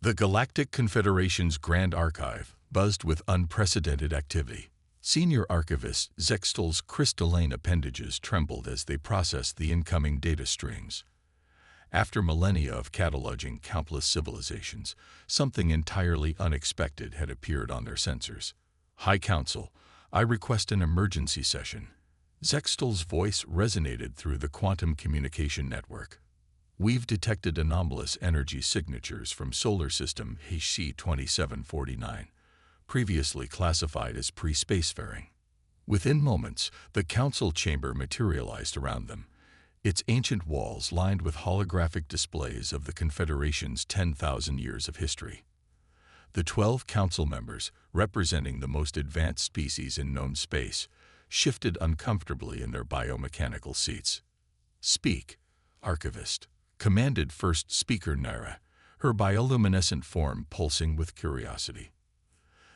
The Galactic Confederation's Grand Archive buzzed with unprecedented activity. Senior Archivist Zextal's crystalline appendages trembled as they processed the incoming data streams. After millennia of cataloging countless civilizations, something entirely unexpected had appeared on their sensors. "High Council, I request an emergency session." Zextal's voice resonated through the quantum communication network. "We've detected anomalous energy signatures from solar system HC 2749, previously classified as pre-spacefaring." Within moments, the council chamber materialized around them, its ancient walls lined with holographic displays of the Confederation's 10,000 years of history. The 12 council members, representing the most advanced species in known space, shifted uncomfortably in their biomechanical seats. "Speak, Archivist," commanded First Speaker Naira, her bioluminescent form pulsing with curiosity.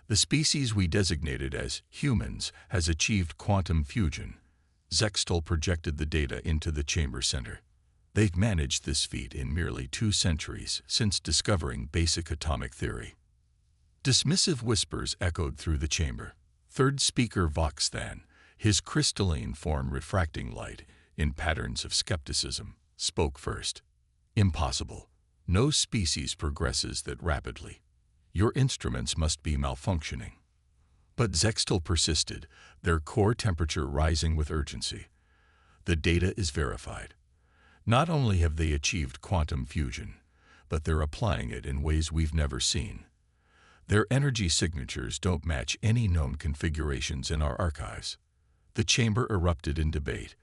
"The species we designated as humans has achieved quantum fusion." Zextal projected the data into the chamber center. "They've managed this feat in merely 2 centuries since discovering basic atomic theory." Dismissive whispers echoed through the chamber. Third Speaker Voxthan, his crystalline form refracting light in patterns of skepticism, spoke first. "Impossible. No species progresses that rapidly. Your instruments must be malfunctioning." But Zextal persisted, their core temperature rising with urgency. "The data is verified. Not only have they achieved quantum fusion, but they're applying it in ways we've never seen. Their energy signatures don't match any known configurations in our archives." The chamber erupted in debate.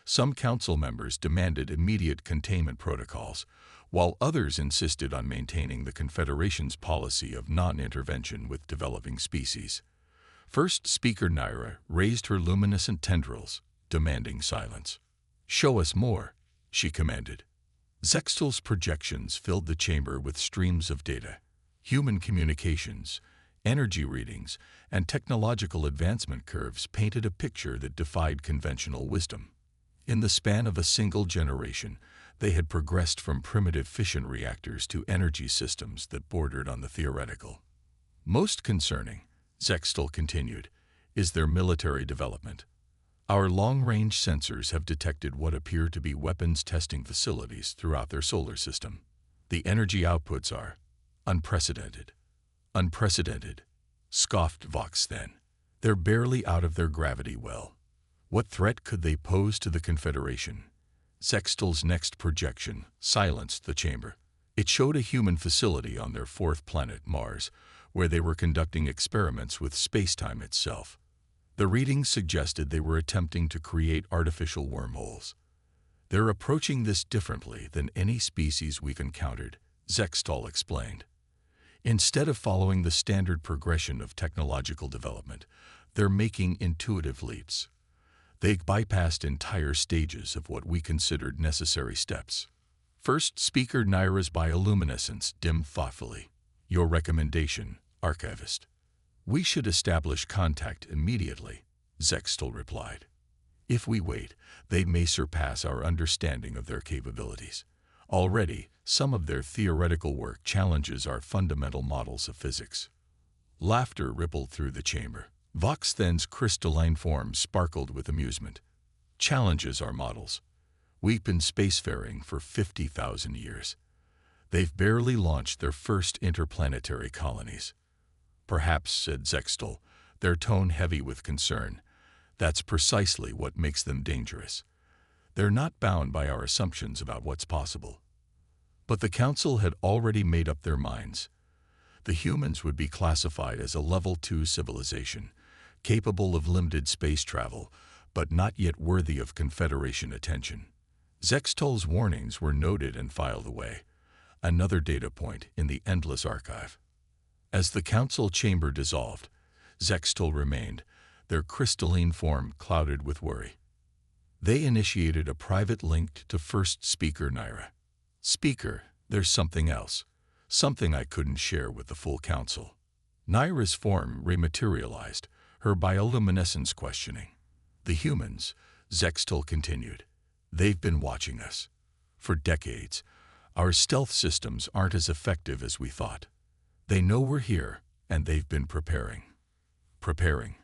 Some council members demanded immediate containment protocols, while others insisted on maintaining the Confederation's policy of non-intervention with developing species. First Speaker Naira raised her luminescent tendrils, demanding silence. "Show us more," she commanded. Zextal's projections filled the chamber with streams of data. Human communications, energy readings, and technological advancement curves painted a picture that defied conventional wisdom. In the span of a single generation, they had progressed from primitive fission reactors to energy systems that bordered on the theoretical. "Most concerning," Zextal continued, "is their military development. Our long-range sensors have detected what appear to be weapons testing facilities throughout their solar system. The energy outputs are unprecedented." "Unprecedented," scoffed Voxthan. "They're barely out of their gravity well. What threat could they pose to the Confederation?" Zextal's next projection silenced the chamber. It showed a human facility on their 4th planet, Mars, where they were conducting experiments with spacetime itself. The readings suggested they were attempting to create artificial wormholes. "They're approaching this differently than any species we've encountered," Zextal explained. "Instead of following the standard progression of technological development, they're making intuitive leaps. They bypassed entire stages of what we considered necessary steps." First Speaker Naira's bioluminescence dimmed thoughtfully. "Your recommendation, Archivist." "We should establish contact immediately," Zextal replied. "If we wait, they may surpass our understanding of their capabilities. Already, some of their theoretical work challenges our fundamental models of physics." Laughter rippled through the chamber. Voxthan's crystalline form sparkled with amusement. "Challenges our models. We've been spacefaring for 50,000 years. They've barely launched their first interplanetary colonies." "Perhaps," said Zextal, their tone heavy with concern, "that's precisely what makes them dangerous. They're not bound by our assumptions about what's possible." But the Council had already made up their minds. The humans would be classified as a Level 2 civilization, capable of limited space travel, but not yet worthy of Confederation attention. Zextal's warnings were noted and filed away, another data point in the endless archive. As the council chamber dissolved, Zextal remained, their crystalline form clouded with worry. They initiated a private link to First Speaker Naira. "Speaker, there's something else, something I couldn't share with the full council." Naira's form rematerialized, her bioluminescence questioning. "The humans," Zextal continued, "they've been watching us. For decades, our stealth systems aren't as effective as we thought. They know we're here, and they've been preparing. Preparing.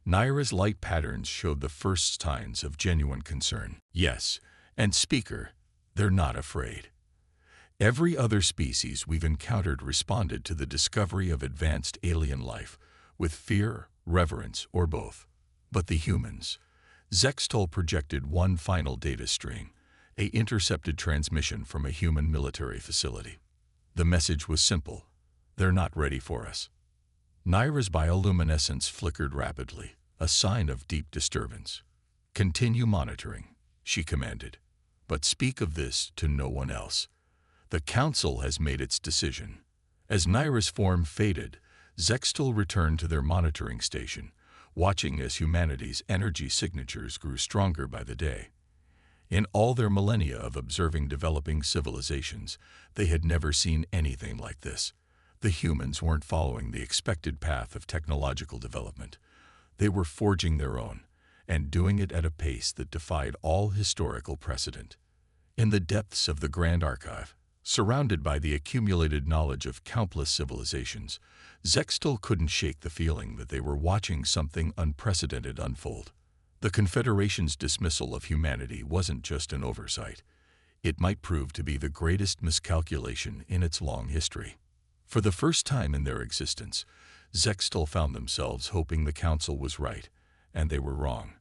Naira's light patterns showed the first signs of genuine concern. Yes, and Speaker, they're not afraid. Every other species we've encountered responded to the discovery of advanced alien life with fear, reverence, or both. But the humans. Zextol projected one final data string, an intercepted transmission from a human military facility. The message was simple. They're not ready for us. Naira's bioluminescence flickered rapidly, a sign of deep disturbance. Continue monitoring, she commanded. But speak of this to no one else. The Council has made its decision. As Naira's form faded, Zextol returned to their monitoring station, watching as humanity's energy signatures grew stronger by the day. In all their millennia of observing developing civilizations, they had never seen anything like this. The humans weren't following the expected path of technological development. They were forging their own, and doing it at a pace that defied all historical precedent. In the depths of the Grand Archive, surrounded by the accumulated knowledge of countless civilizations, Zextol couldn't shake the feeling that they were watching something unprecedented unfold. The Confederation's dismissal of humanity wasn't just an oversight. It might prove to be the greatest miscalculation in its long history. For the first time in their existence, Zextol found themselves hoping the Council was right, and they were wrong.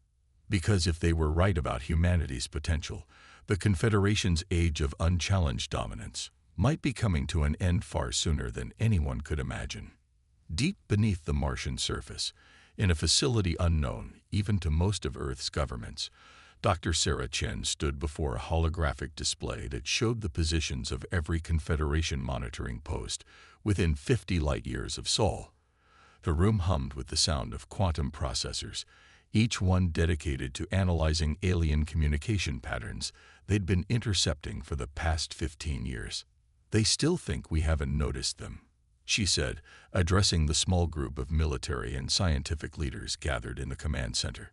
Because if they were right about humanity's potential, the Confederation's age of unchallenged dominance might be coming to an end far sooner than anyone could imagine. Deep beneath the Martian surface, in a facility unknown even to most of Earth's governments, Dr. Sarah Chen stood before a holographic display that showed the positions of every Confederation monitoring post within 50 light-years of Sol. The room hummed with the sound of quantum processors, each one dedicated to analyzing alien communication patterns they'd been intercepting for the past 15 years. They still think we haven't noticed them, she said, addressing the small group of military and scientific leaders gathered in the command center.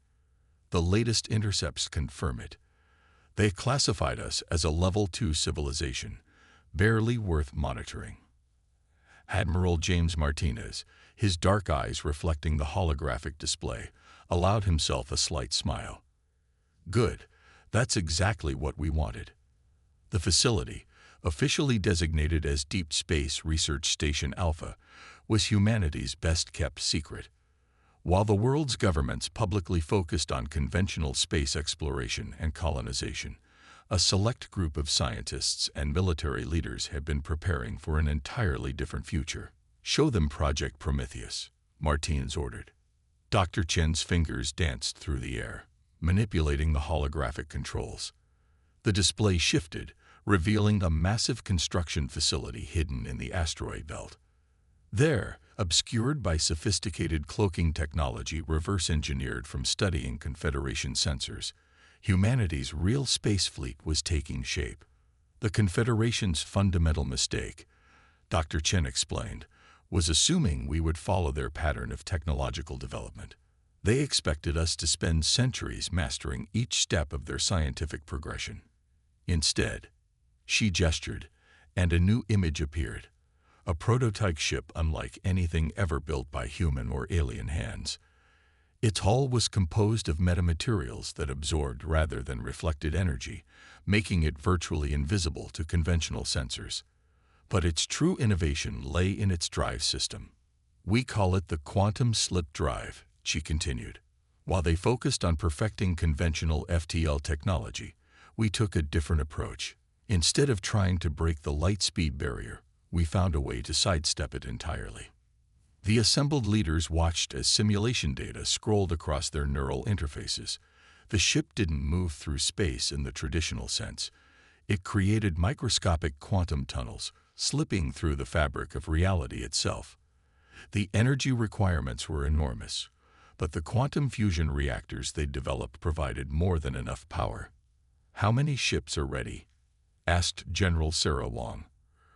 The latest intercepts confirm it. They classified us as a Level 2 civilization, barely worth monitoring. Admiral James Martinez, his dark eyes reflecting the holographic display, allowed himself a slight smile. Good, that's exactly what we wanted. The facility, officially designated as Deep Space Research Station Alpha, was humanity's best-kept secret. While the world's governments publicly focused on conventional space exploration and colonization, a select group of scientists and military leaders had been preparing for an entirely different future. Show them Project Prometheus, Martinez ordered. Dr. Chen's fingers danced through the air, manipulating the holographic controls. The display shifted, revealing a massive construction facility hidden in the asteroid belt. There, obscured by sophisticated cloaking technology reverse-engineered from studying Confederation sensors, humanity's real space fleet was taking shape. The Confederation's fundamental mistake, Dr. Chen explained, was assuming we would follow their pattern of technological development. They expected us to spend centuries mastering each step of their scientific progression. Instead, she gestured, and a new image appeared. A prototype ship unlike anything ever built by human or alien hands. Its hull was composed of metamaterials that absorbed rather than reflected energy, making it virtually invisible to conventional sensors. But its true innovation lay in its drive system. We call it the quantum slip drive, she continued. While they focused on perfecting conventional FTL technology, we took a different approach. Instead of trying to break the light-speed barrier, we found a way to sidestep it entirely. The assembled leaders watched as simulation data scrolled across their neural interfaces. The ship didn't move through space in the traditional sense. It created microscopic quantum tunnels, slipping through the fabric of reality itself. The energy requirements were enormous, but the quantum fusion reactors they developed provided more than enough power. "How many ships are ready?" asked General Sarah Wong,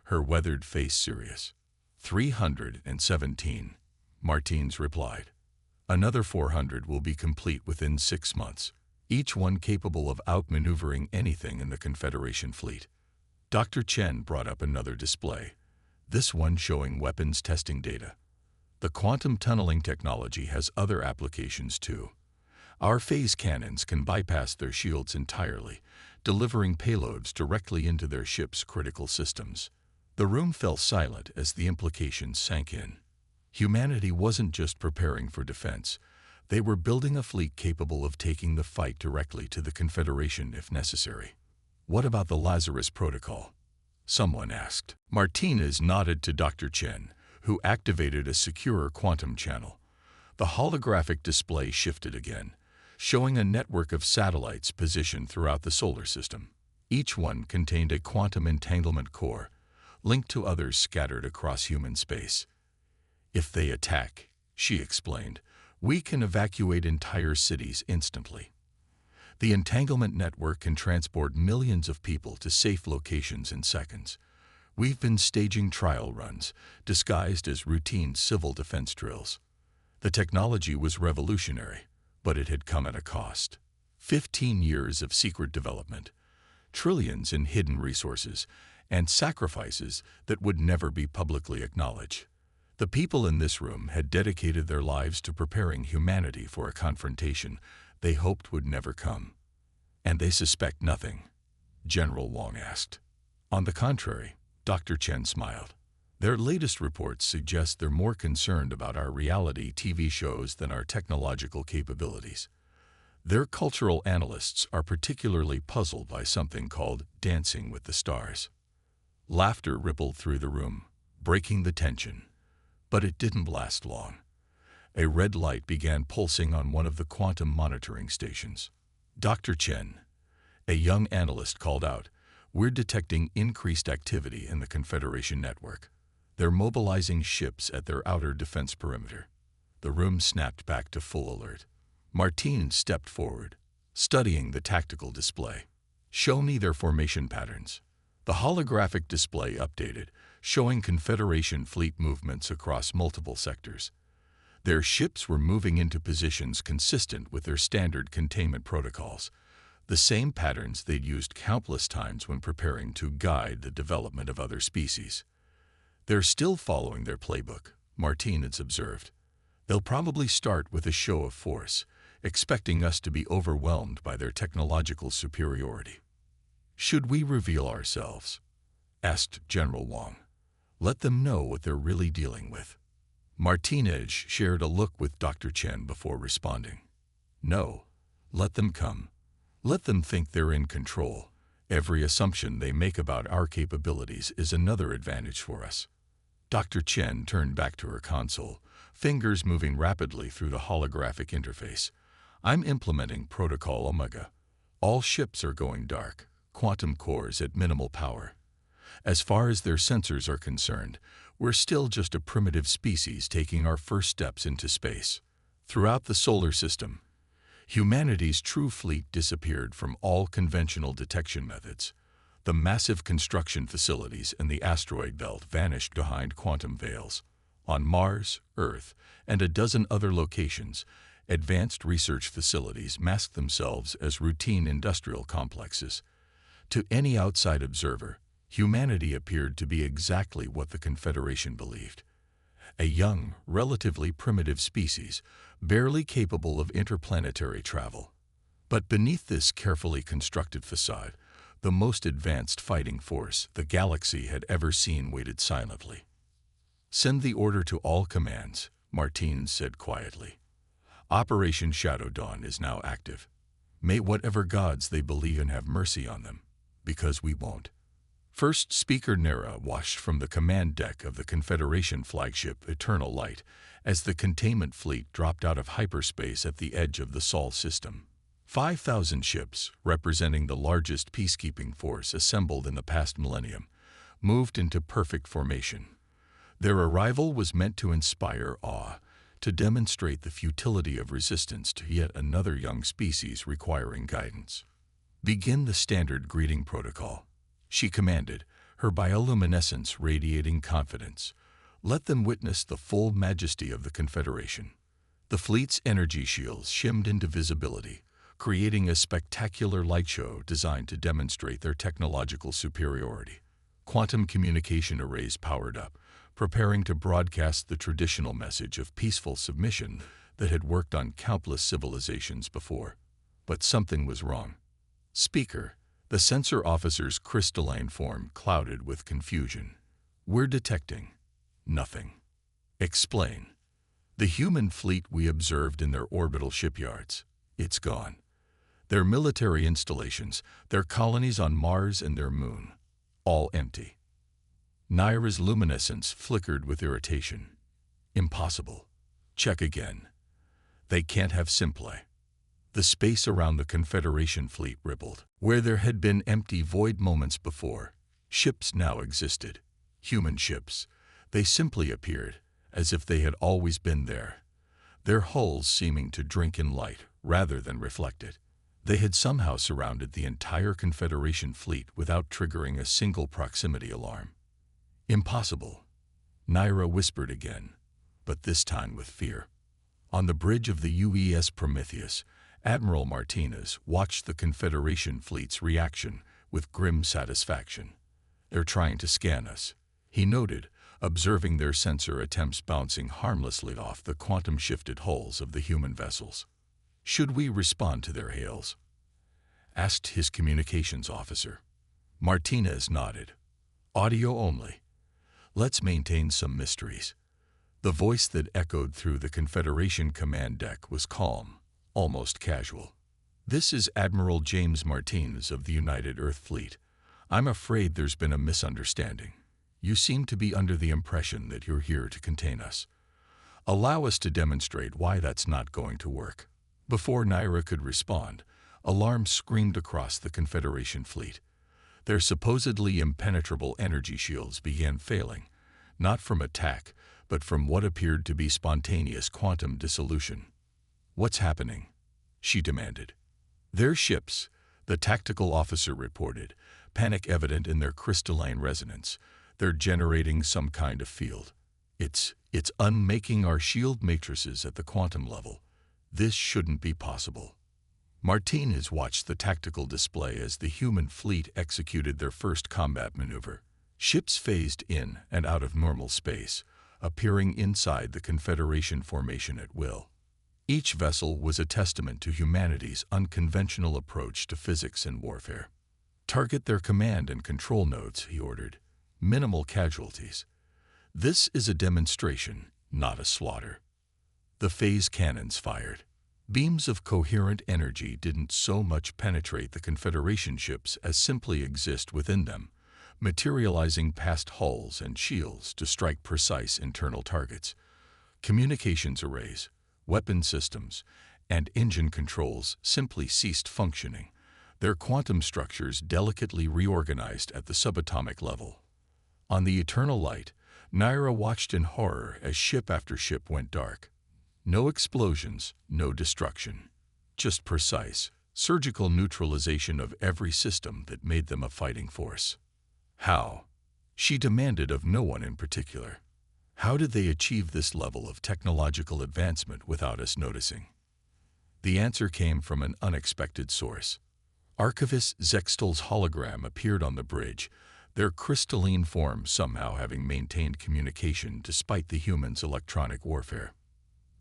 her weathered face serious. 317, Martinez replied. Another 400 will be complete within 6 months, each one capable of outmaneuvering anything in the Confederation fleet. Dr. Chen brought up another display. this one showing weapons testing data. The quantum tunneling technology has other applications too. Our phase cannons can bypass their shields entirely, delivering payloads directly into their ship's critical systems. The room fell silent as the implications sank in. Humanity wasn't just preparing for defense. They were building a fleet capable of taking the fight directly to the Confederation if necessary. What about the Lazarus Protocol? Someone asked. Martinez nodded to Dr. Chen, who activated a secure quantum channel. The holographic display shifted again, showing a network of satellites positioned throughout the solar system. Each one contained a quantum entanglement core, linked to others scattered across human space. If they attack, she explained, we can evacuate entire cities instantly. The entanglement network can transport millions of people to safe locations in seconds. We've been staging trial runs, disguised as routine civil defense drills. The technology was revolutionary, but it had come at a cost. 15 years of secret development, trillions in hidden resources, and sacrifices that would never be publicly acknowledged. The people in this room had dedicated their lives to preparing humanity for a confrontation they hoped would never come. And they suspect nothing? General Wong asked. On the contrary, Dr. Chen smiled. Their latest reports suggest they're more concerned about our reality TV shows than our technological capabilities. Their cultural analysts are particularly puzzled by something called dancing with the stars. Laughter rippled through the room, breaking the tension. But it didn't last long. A red light began pulsing on one of the quantum monitoring stations. Dr. Chen, a young analyst, called out, "We're detecting increased activity in the Confederation network. They're mobilizing ships at their outer defense perimeter." The room snapped back to full alert. Martin stepped forward, studying the tactical display. "Show me their formation patterns." The holographic display updated, showing Confederation fleet movements across multiple sectors. Their ships were moving into positions consistent with their standard containment protocols, the same patterns they'd used countless times when preparing to guide the development of other species. They're still following their playbook, Martinez observed. They'll probably start with a show of force, expecting us to be overwhelmed by their technological superiority. "Should we reveal ourselves?" asked General Wong. "Let them know what they're really dealing with." Martinez shared a look with Dr. Chen before responding. "No, let them come. Let them think they're in control. Every assumption they make about our capabilities is another advantage for us." Dr. Chen turned back to her console, fingers moving rapidly through the holographic interface. "I'm implementing Protocol Omega. All ships are going dark, quantum cores at minimal power. As far as their sensors are concerned, we're still just a primitive species taking our first steps into space. Throughout the solar system, humanity's true fleet disappeared from all conventional detection methods. The massive construction facilities in the asteroid belt vanished behind quantum veils. On Mars, Earth, and a dozen other locations, advanced research facilities masked themselves as routine industrial complexes. To any outside observer, humanity appeared to be exactly what the Confederation believed. A young, relatively primitive species, barely capable of interplanetary travel. But beneath this carefully constructed facade, the most advanced fighting force the galaxy had ever seen waited silently. "Send the order to all commands," Martin said quietly. "Operation Shadow Dawn is now active. May whatever gods they believe in have mercy on them, because we won't." First Speaker Nera watched from the command deck of the Confederation flagship Eternal Light as the containment fleet dropped out of hyperspace at the edge of the Sol system. 5,000 ships, representing the largest peacekeeping force assembled in the past millennium, moved into perfect formation. Their arrival was meant to inspire awe, to demonstrate the futility of resistance to yet another young species requiring guidance. "Begin the standard greeting protocol," she commanded, her bioluminescence radiating confidence. "Let them witness the full majesty of the Confederation." The fleet's energy shields shimmed into visibility, creating a spectacular light show designed to demonstrate their technological superiority. Quantum communication arrays powered up, preparing to broadcast the traditional message of peaceful submission that had worked on countless civilizations before. But something was wrong. Speaker, the sensor officer's crystalline form clouded with confusion. We're detecting nothing. Explain. The human fleet we observed in their orbital shipyards, it's gone. Their military installations, their colonies on Mars and their moon, all empty. Naira's luminescence flickered with irritation. Impossible. Check again. They can't have Simple. The space around the Confederation fleet rippled. Where there had been empty void moments before, ships now existed. Human ships. They simply appeared, as if they had always been there, their hulls seeming to drink in light rather than reflect it. They had somehow surrounded the entire Confederation fleet without triggering a single proximity alarm. Impossible, Naira whispered again, but this time with fear. On the bridge of the UES Prometheus, Admiral Martinez watched the Confederation fleet's reaction with grim satisfaction. They're trying to scan us, he noted, observing their sensor attempts bouncing harmlessly off the quantum-shifted hulls of the human vessels. Should we respond to their hails? Asked his communications officer. Martinez nodded. Audio only. Let's maintain some mysteries. The voice that echoed through the Confederation command deck was calm, almost casual. This is Admiral James Martinez of the United Earth Fleet. I'm afraid there's been a misunderstanding. You seem to be under the impression that you're here to contain us. Allow us to demonstrate why that's not going to work. Before Naira could respond, alarms screamed across the Confederation fleet. Their supposedly impenetrable energy shields began failing, not from attack, but from what appeared to be spontaneous quantum dissolution. What's happening? She demanded. Their ships, the tactical officer reported, panic evident in their crystalline resonance. They're generating some kind of field. It's unmaking our shield matrices at the quantum level. This shouldn't be possible. Martinez watched the tactical display as the human fleet executed their first combat maneuver. Ships phased in and out of normal space, appearing inside the Confederation formation at will. Each vessel was a testament to humanity's unconventional approach to physics and warfare. Target their command and control nodes, he ordered. Minimal casualties. This is a demonstration, not a slaughter. The phase cannons fired. Beams of coherent energy didn't so much penetrate the Confederation ships as simply exist within them, materializing past hulls and shields to strike precise internal targets. Communications arrays, weapon systems, and engine controls simply ceased functioning, their quantum structures delicately reorganized at the subatomic level. On the eternal light, Naira watched in horror as ship after ship went dark. No explosions, no destruction. Just precise, surgical neutralization of every system that made them a fighting force. How? She demanded of no one in particular. How did they achieve this level of technological advancement without us noticing? The answer came from an unexpected source. Archivist Zextel's hologram appeared on the bridge, their crystalline form somehow having maintained communication despite the humans' electronic warfare.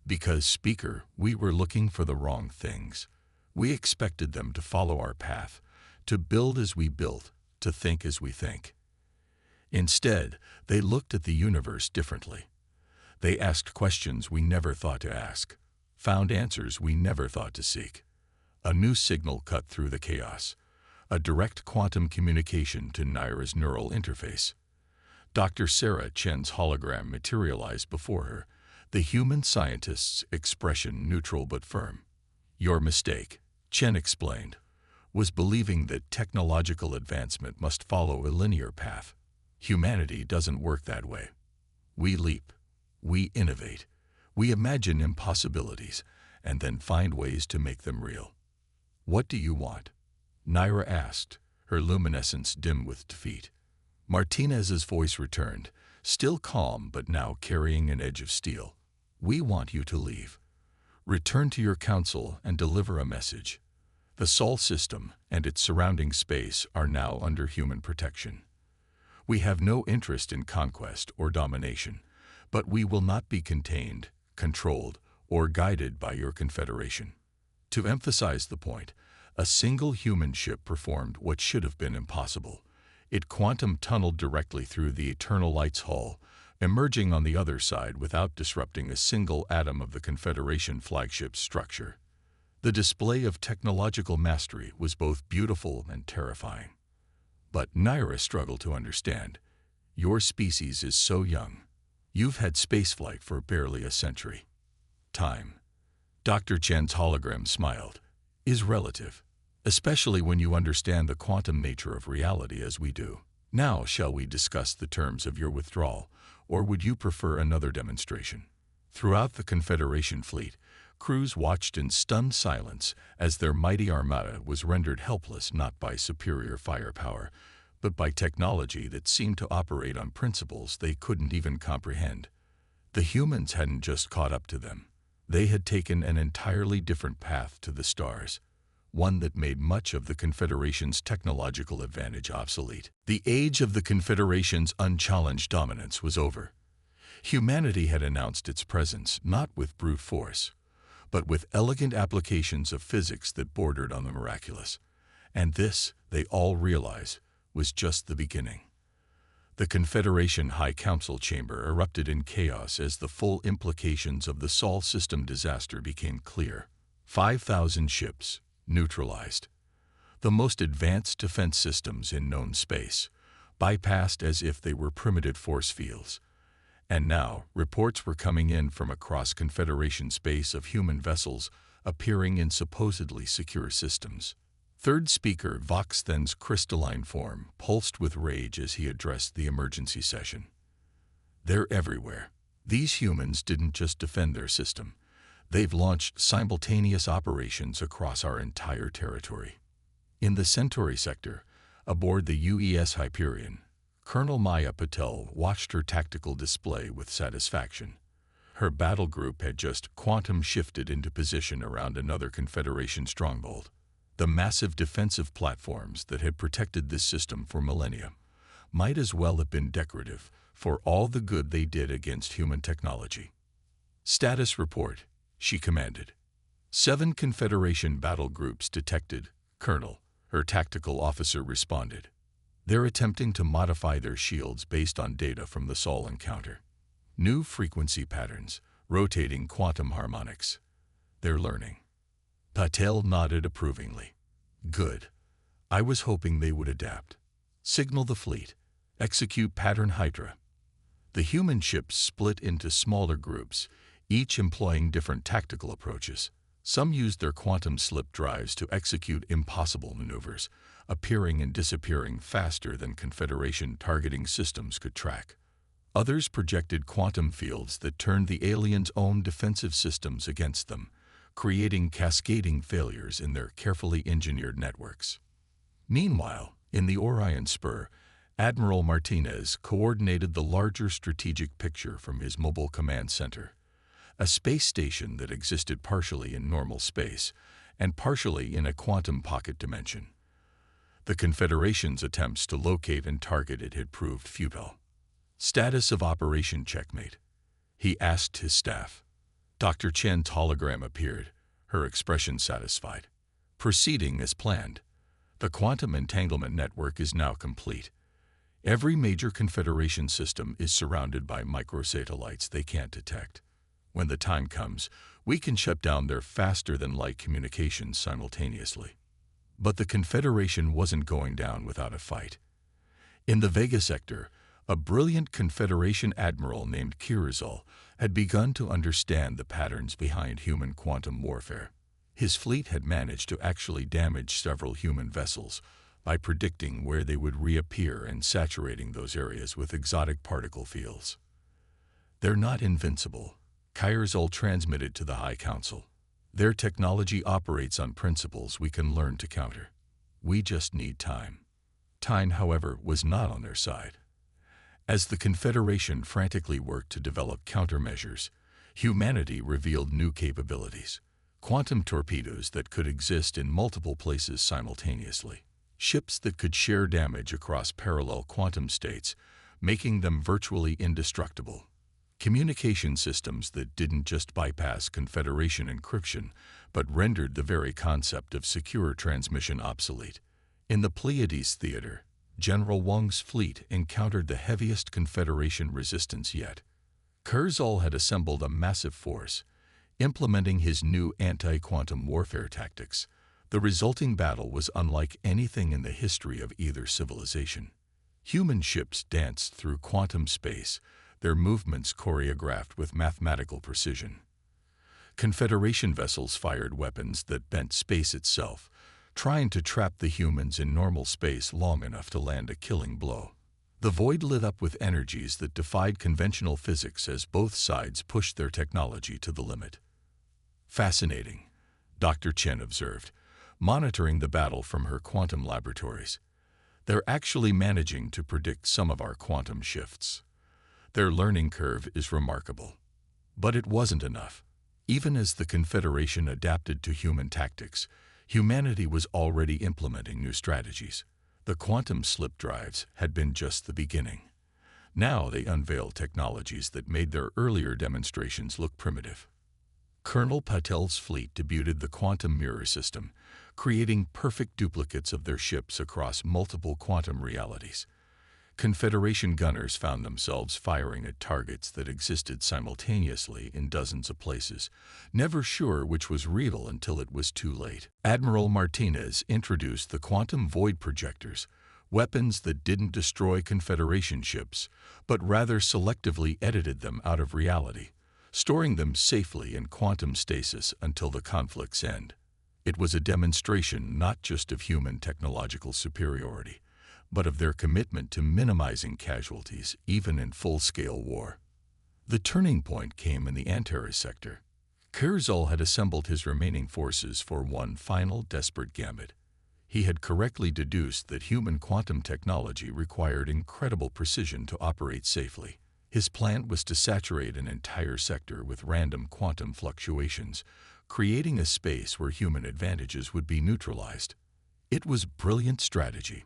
Because, Speaker, we were looking for the wrong things. We expected them to follow our path, to build as we built, to think as we think. Instead, they looked at the universe differently. They asked questions we never thought to ask, found answers we never thought to seek. A new signal cut through the chaos, a direct quantum communication to Naira's neural interface. Dr. Sarah Chen's hologram materialized before her, the human scientist's expression neutral but firm. Your mistake, Chen explained, was believing that technological advancement must follow a linear path. Humanity doesn't work that way. We leap, we innovate, we imagine impossibilities, and then find ways to make them real. What do you want? Naira asked, her luminescence dim with defeat. Martinez's voice returned, still calm but now carrying an edge of steel. We want you to leave. Return to your council and deliver a message. The Sol system and its surrounding space are now under human protection. We have no interest in conquest or domination, but we will not be contained, controlled, or guided by your confederation. To emphasize the point, a single human ship performed what should have been impossible. It quantum tunneled directly through the Eternal Light's hull, emerging on the other side without disrupting a single atom of the Confederation flagship's structure. The display of technological mastery was both beautiful and terrifying. But Naira struggled to understand. Your species is so young. You've had spaceflight for barely a century. Time, Dr. Chen's hologram smiled, is relative, especially when you understand the quantum nature of reality as we do. Now, shall we discuss the terms of your withdrawal, or would you prefer another demonstration? Throughout the Confederation fleet, crews watched in stunned silence as their mighty armada was rendered helpless not by superior firepower, but by technology that seemed to operate on principles they couldn't even comprehend. The humans hadn't just caught up to them. They had taken an entirely different path to the stars, one that made much of the Confederation's technological advantage obsolete. The age of the Confederation's unchallenged dominance was over. Humanity had announced its presence not with brute force, but with elegant applications of physics that bordered on the miraculous. And this, they all realized, was just the beginning. The Confederation High Council chamber erupted in chaos as the full implications of the Sol system disaster became clear. 5,000 ships, neutralized. The most advanced defense systems in known space, bypassed as if they were primitive force fields. And now, reports were coming in from across Confederation space of human vessels appearing in supposedly secure systems. Third speaker Voxthen's crystalline form pulsed with rage as he addressed the emergency session. They're everywhere. These humans didn't just defend their system. They've launched simultaneous operations across our entire territory. In the Centauri sector, aboard the UES Hyperion, Colonel Maya Patel watched her tactical display with satisfaction. Her battle group had just quantum shifted into position around another Confederation stronghold. The massive defensive platforms that had protected this system for millennia might as well have been decorative for all the good they did against human technology. Status report, she commanded. 7 Confederation battle groups detected, Colonel, her tactical officer responded. They're attempting to modify their shields based on data from the Sol encounter. New frequency patterns, rotating quantum harmonics. They're learning. Patel nodded approvingly. Good. I was hoping they would adapt. Signal the fleet. Execute pattern Hydra. The human ships split into smaller groups, each employing different tactical approaches. Some used their quantum slip drives to execute impossible maneuvers, appearing and disappearing faster than Confederation targeting systems could track. Others projected quantum fields that turned the aliens' own defensive systems against them, creating cascading failures in their carefully engineered networks. Meanwhile, in the Orion Spur, Admiral Martinez coordinated the larger strategic picture from his mobile command center, a space station that existed partially in normal space and partially in a quantum pocket dimension. The Confederation's attempts to locate and target it had proved futile. Status of Operation Checkmate, he asked his staff. Dr. Chen's hologram appeared, her expression satisfied. Proceeding as planned. The quantum entanglement network is now complete. Every major Confederation system is surrounded by microsatellites they can't detect. When the time comes, we can shut down their faster-than-light communications simultaneously. But the Confederation wasn't going down without a fight. In the Vega sector, a brilliant Confederation admiral named Kirizal had begun to understand the patterns behind human quantum warfare. His fleet had managed to actually damage several human vessels by predicting where they would reappear and saturating those areas with exotic particle fields. They're not invincible, Kirizal transmitted to the High Council. Their technology operates on principles we can learn to counter. We just need time. Time, however, was not on their side. As the Confederation frantically worked to develop countermeasures, humanity revealed new capabilities, quantum torpedoes that could exist in multiple places simultaneously. ships that could share damage across parallel quantum states, making them virtually indestructible. Communication systems that didn't just bypass Confederation encryption, but rendered the very concept of secure transmission obsolete. In the Pleiades theater, General Wang's fleet encountered the heaviest Confederation resistance yet. Kurzweil had assembled a massive force, implementing his new anti-quantum warfare tactics. The resulting battle was unlike anything in the history of either civilization. Human ships danced through quantum space, their movements choreographed with mathematical precision. Confederation vessels fired weapons that bent space itself, trying to trap the humans in normal space long enough to land a killing blow. The void lit up with energies that defied conventional physics as both sides pushed their technology to the limit. Fascinating, Dr. Chen observed, monitoring the battle from her quantum laboratories. They're actually managing to predict some of our quantum shifts. Their learning curve is remarkable. But it wasn't enough. Even as the Confederation adapted to human tactics, humanity was already implementing new strategies. The quantum slip drives had been just the beginning. Now they unveiled technologies that made their earlier demonstrations look primitive. Colonel Patel's fleet debuted the quantum mirror system, creating perfect duplicates of their ships across multiple quantum realities. Confederation gunners found themselves firing at targets that existed simultaneously in dozens of places, never sure which was real until it was too late. Admiral Martinez introduced the quantum void projectors, weapons that didn't destroy Confederation ships, but rather selectively edited them out of reality, storing them safely in quantum stasis until the conflict's end. It was a demonstration not just of human technological superiority, but of their commitment to minimizing casualties even in full-scale war. The turning point came in the Antares sector. Kurzweil had assembled his remaining forces for one final desperate gambit. He had correctly deduced that human quantum technology required incredible precision to operate safely. His plan was to saturate an entire sector with random quantum fluctuations, creating a space where human advantages would be neutralized. It was brilliant strategy.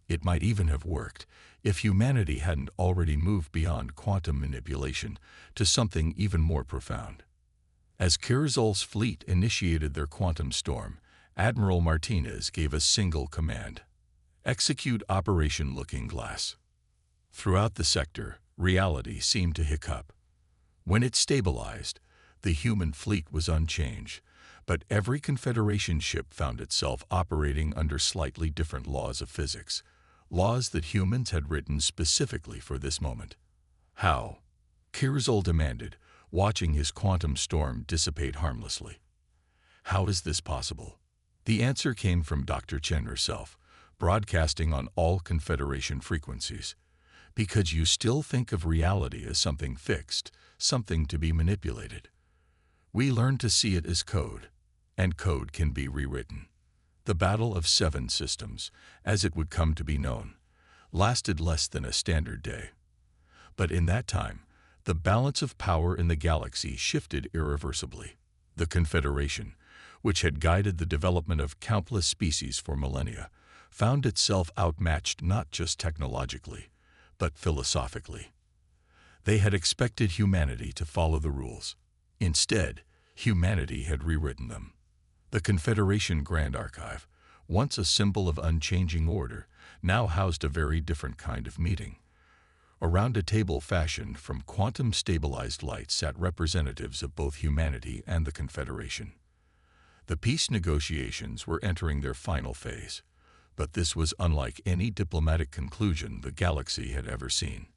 It might even have worked if humanity hadn't already moved beyond quantum manipulation to something even more profound. As Kurzweil's fleet initiated their quantum storm, Admiral Martinez gave a single command: execute Operation Looking Glass. Throughout the sector, reality seemed to hiccup. When it stabilized, the human fleet was unchanged, but every Confederation ship found itself operating under slightly different laws of physics, laws that humans had written specifically for this moment. How? Kurzweil demanded, watching his quantum storm dissipate harmlessly. How is this possible? The answer came from Dr. Chen herself, broadcasting on all Confederation frequencies. Because you still think of reality as something fixed, something to be manipulated. We learn to see it as code, and code can be rewritten. The Battle of Seven Systems, as it would come to be known, lasted less than a standard day. But in that time, the balance of power in the galaxy shifted irreversibly. The Confederation, which had guided the development of countless species for millennia, found itself outmatched not just technologically, but philosophically. They had expected humanity to follow the rules. Instead, humanity had rewritten them. The Confederation Grand Archive, once a symbol of unchanging order, now housed a very different kind of meeting. Around a table fashioned from quantum-stabilized light sat representatives of both humanity and the Confederation. The peace negotiations were entering their final phase, but this was unlike any diplomatic conclusion the galaxy had ever seen.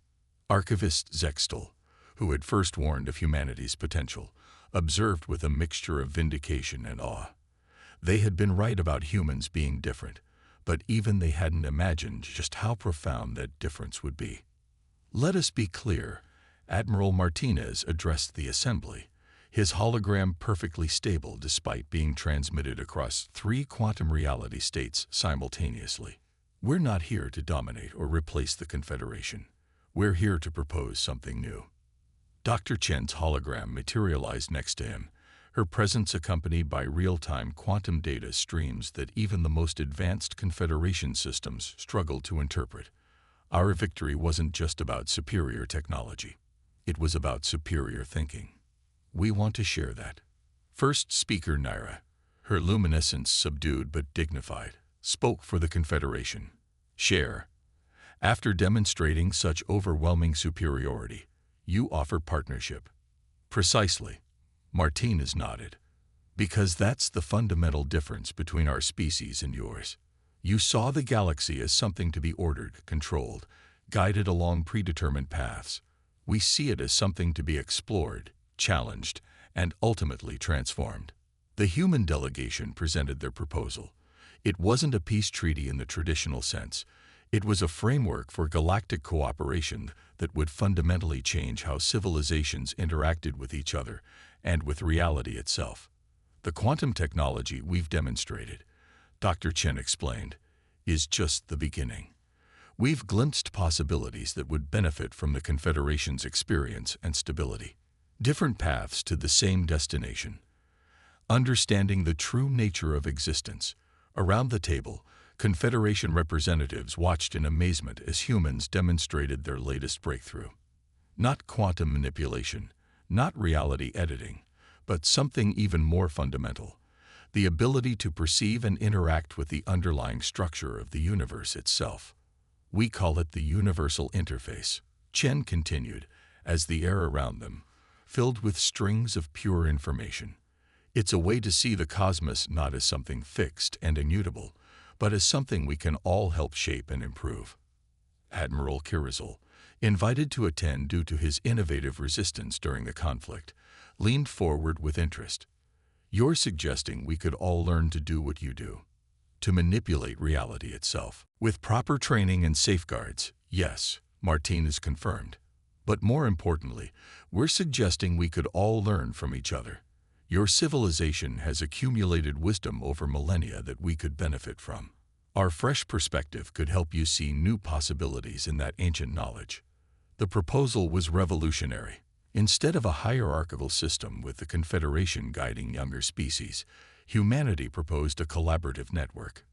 Archivist Zextel, who had first warned of humanity's potential, observed with a mixture of vindication and awe. They had been right about humans being different, but even they hadn't imagined just how profound that difference would be. Let us be clear, Admiral Martinez addressed the assembly, his hologram perfectly stable despite being transmitted across 3 quantum reality states simultaneously. We're not here to dominate or replace the Confederation. We're here to propose something new. Dr. Chen's hologram materialized next to him, her presence accompanied by real-time quantum data streams that even the most advanced Confederation systems struggled to interpret. Our victory wasn't just about superior technology. It was about superior thinking. We want to share that. First speaker Naira, her luminescence subdued but dignified, spoke for the Confederation. Share. After demonstrating such overwhelming superiority, you offer partnership. Precisely. Martinez nodded. Because that's the fundamental difference between our species and yours. You saw the galaxy as something to be ordered, controlled, guided along predetermined paths. We see it as something to be explored, challenged, and ultimately transformed. The human delegation presented their proposal. It wasn't a peace treaty in the traditional sense. It was a framework for galactic cooperation that would fundamentally change how civilizations interacted with each other and with reality itself. The quantum technology we've demonstrated, Dr. Chen explained, is just the beginning. We've glimpsed possibilities that would benefit from the Confederation's experience and stability. Different paths to the same destination. Understanding the true nature of existence. Around the table, Confederation representatives watched in amazement as humans demonstrated their latest breakthrough. Not quantum manipulation, not reality editing, but something even more fundamental. The ability to perceive and interact with the underlying structure of the universe itself. We call it the universal interface. Chen continued, as the air around them, filled with strings of pure information. It's a way to see the cosmos not as something fixed and immutable, but as something we can all help shape and improve. Admiral Kirizal, invited to attend due to his innovative resistance during the conflict, leaned forward with interest. You're suggesting we could all learn to do what you do, to manipulate reality itself. With proper training and safeguards, yes, Martinez confirmed. But more importantly, we're suggesting we could all learn from each other. Your civilization has accumulated wisdom over millennia that we could benefit from. Our fresh perspective could help you see new possibilities in that ancient knowledge. The proposal was revolutionary. Instead of a hierarchical system with the Confederation guiding younger species, humanity proposed a collaborative network.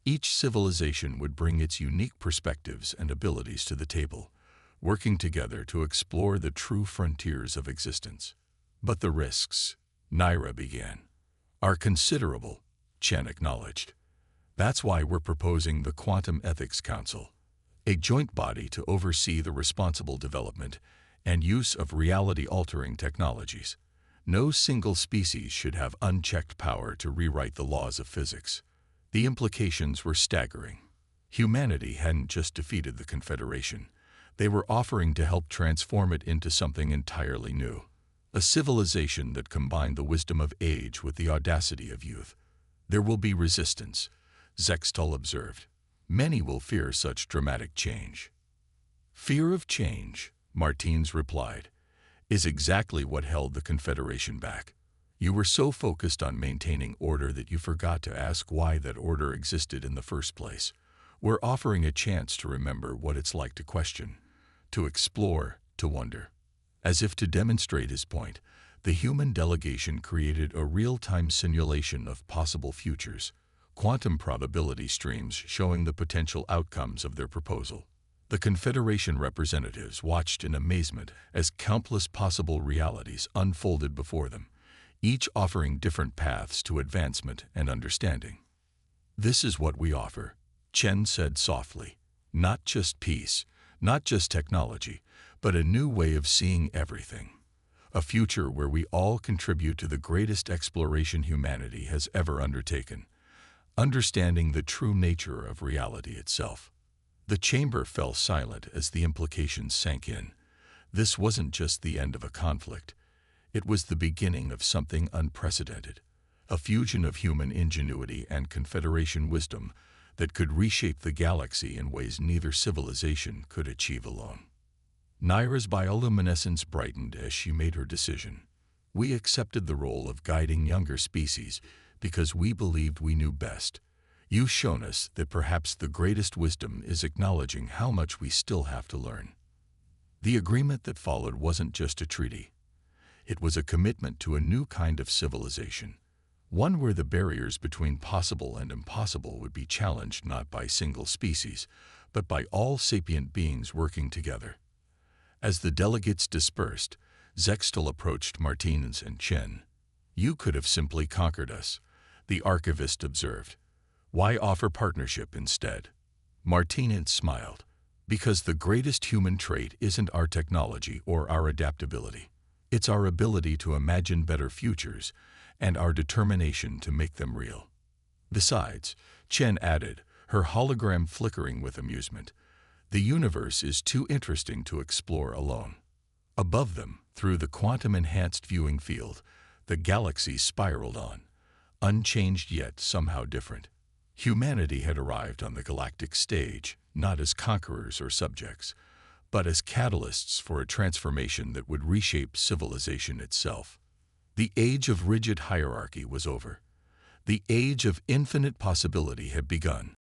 Each civilization would bring its unique perspectives and abilities to the table, working together to explore the true frontiers of existence. But the risks, Naira began, are considerable, Chen acknowledged. That's why we're proposing the Quantum Ethics Council, a joint body to oversee the responsible development and use of reality-altering technologies. No single species should have unchecked power to rewrite the laws of physics. The implications were staggering. Humanity hadn't just defeated the Confederation. They were offering to help transform it into something entirely new. A civilization that combined the wisdom of age with the audacity of youth. There will be resistance, Zextal observed. Many will fear such dramatic change. Fear of change, Martinez replied, is exactly what held the Confederation back. You were so focused on maintaining order that you forgot to ask why that order existed in the first place. We're offering a chance to remember what it's like to question, to explore, to wonder. As if to demonstrate his point, the human delegation created a real-time simulation of possible futures, quantum probability streams showing the potential outcomes of their proposal. The Confederation representatives watched in amazement as countless possible realities unfolded before them, each offering different paths to advancement and understanding. This is what we offer, Chen said softly. Not just peace, not just technology, but a new way of seeing everything. A future where we all contribute to the greatest exploration humanity has ever undertaken, understanding the true nature of reality itself. The chamber fell silent as the implications sank in. This wasn't just the end of a conflict. It was the beginning of something unprecedented, a fusion of human ingenuity and Confederation wisdom that could reshape the galaxy in ways neither civilization could achieve alone. Naira's bioluminescence brightened as she made her decision. We accepted the role of guiding younger species because we believed we knew best. You've shown us that perhaps the greatest wisdom is acknowledging how much we still have to learn. The agreement that followed wasn't just a treaty. It was a commitment to a new kind of civilization, one where the barriers between possible and impossible would be challenged not by single species, but by all sapient beings working together. As the delegates dispersed, Zextal approached Martinez and Chen. "You could have simply conquered us," the archivist observed. "Why offer partnership instead?" Martinez smiled. "Because the greatest human trait isn't our technology or our adaptability. It's our ability to imagine better futures and our determination to make them real." "Besides," Chen added, her hologram flickering with amusement, "the universe is too interesting to explore alone." Above them, through the quantum-enhanced viewing field, the galaxy spiraled on, unchanged yet somehow different. Humanity had arrived on the galactic stage, not as conquerors or subjects, but as catalysts for a transformation that would reshape civilization itself. The age of rigid hierarchy was over. The age of infinite possibility had begun.